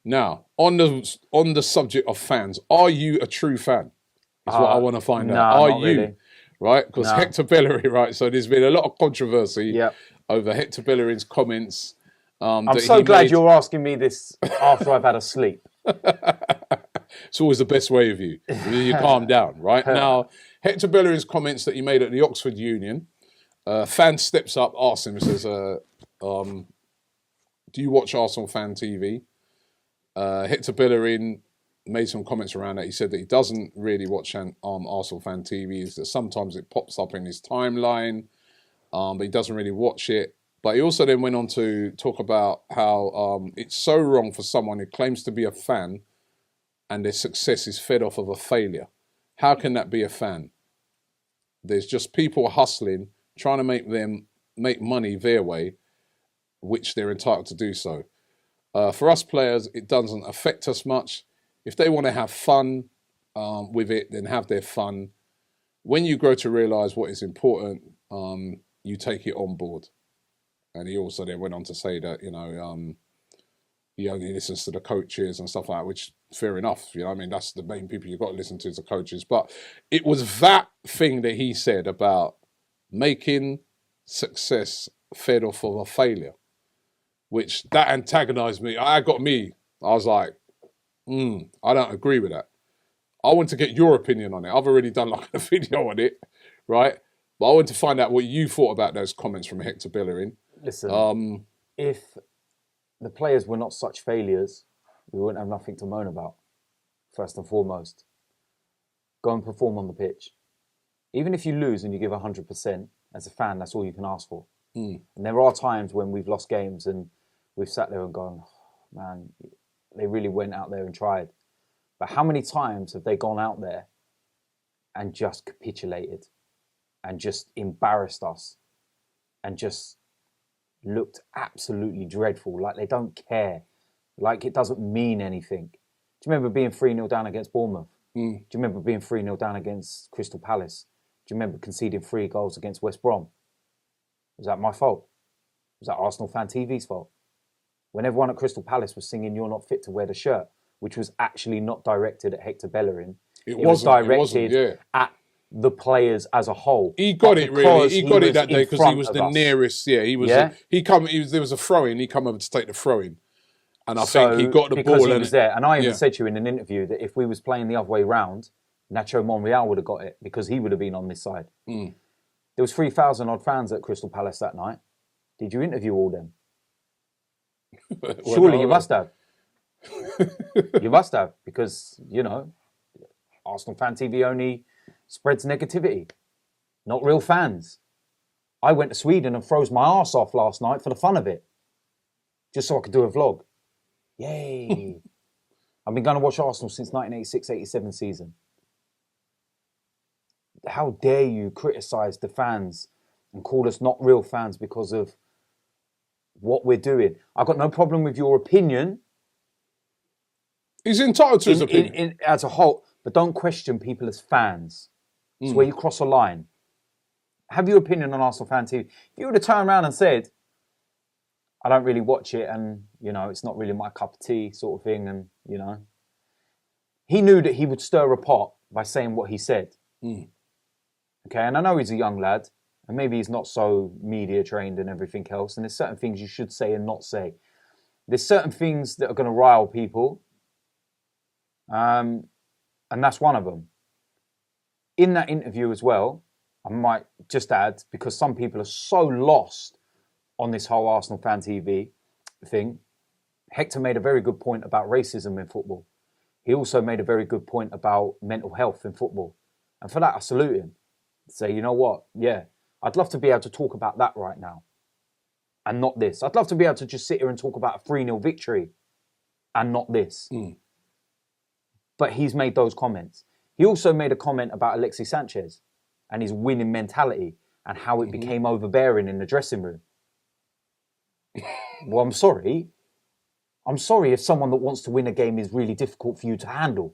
Now, on the subject of fans, are you a true fan? Is what I want to find out. Are not you? really. Right? Because No. Hector Bellerin, right? So there's been a lot of controversy Yep. over Hector Bellerin's comments. I'm so glad you're asking me this after I've had a sleep. It's always the best way of you. You calm down, right? Now, Hector Bellerin's comments that he made at the Oxford Union, fan steps up, asks him, says, do you watch Arsenal Fan TV? Hector Bellerin made some comments around that. He said that he doesn't really watch Arsenal Fan TV, is that sometimes it pops up in his timeline, but he doesn't really watch it. But he also then went on to talk about how it's so wrong for someone who claims to be a fan and their success is fed off of a failure. How can that be a fan? There's just people hustling, trying to make money their way, which they're entitled to do so. For us players, it doesn't affect us much. If they want to have fun with it, then have their fun. When you grow to realise what is important, you take it on board. And he also then went on to say that, he only listens to the coaches and stuff like that, which fair enough. You know what I mean? That's the main people you've got to listen to is the coaches. But it was that thing that he said about making success fed off of a failure, which that antagonised me. I was like, I don't agree with that. I want to get your opinion on it. I've already done like a video on it, right? But I want to find out what you thought about those comments from Hector Bellerin. Listen, if the players were not such failures, we wouldn't have nothing to moan about, first and foremost. Go and perform on the pitch. Even if you lose and you give 100%, as a fan, that's all you can ask for. And there are times when we've lost games and we've sat there and gone, oh, man, they really went out there and tried. But how many times have they gone out there and just capitulated and just embarrassed us and just looked absolutely dreadful, like they don't care, like it doesn't mean anything? Do you remember being 3-0 down against Bournemouth? Do you remember being 3-0 down against Crystal Palace? Do you remember conceding 3 goals against West Brom? Was that my fault? Was that Arsenal Fan TV's fault? When everyone at Crystal Palace was singing "You're Not Fit to Wear the Shirt," which was actually not directed at Hector Bellerin. It was directed at the players as a whole. He got it really. He got it that day because he was the nearest. Yeah, he was. Yeah? There was a throw-in. He come over to take the throw-in, and I think he got the ball. Because he was there, and I even said to you in an interview that if we was playing the other way round, Nacho Monreal would have got it because he would have been on this side. There was 3,000 odd fans at Crystal Palace that night. Did you interview all them? Surely you must have. You must have, because, Arsenal Fan TV only spreads negativity, not real fans. I went to Sweden and froze my arse off last night for the fun of it, just so I could do a vlog. Yay. I've been going to watch Arsenal since 1986-87 season. How dare you criticise the fans and call us not real fans because of what we're doing? I've got no problem with your opinion. He's entitled to his opinion. As a whole, but don't question people as fans. It's where you cross a line. Have your opinion on Arsenal Fan TV. If you would have turned around and said, I don't really watch it and, it's not really my cup of tea sort of thing, and, he knew that he would stir a pot by saying what he said. Okay, and I know he's a young lad, and maybe he's not so media trained and everything else, and there's certain things you should say and not say. There's certain things that are going to rile people, and that's one of them. In that interview as well, I might just add, because some people are so lost on this whole Arsenal Fan TV thing, Hector made a very good point about racism in football. He also made a very good point about mental health in football. And for that, I salute him. Say, you know what? Yeah, I'd love to be able to talk about that right now and not this. I'd love to be able to just sit here and talk about a 3-0 victory and not this. But he's made those comments. He also made a comment about Alexis Sanchez and his winning mentality and how it became overbearing in the dressing room. Well, I'm sorry. I'm sorry if someone that wants to win a game is really difficult for you to handle.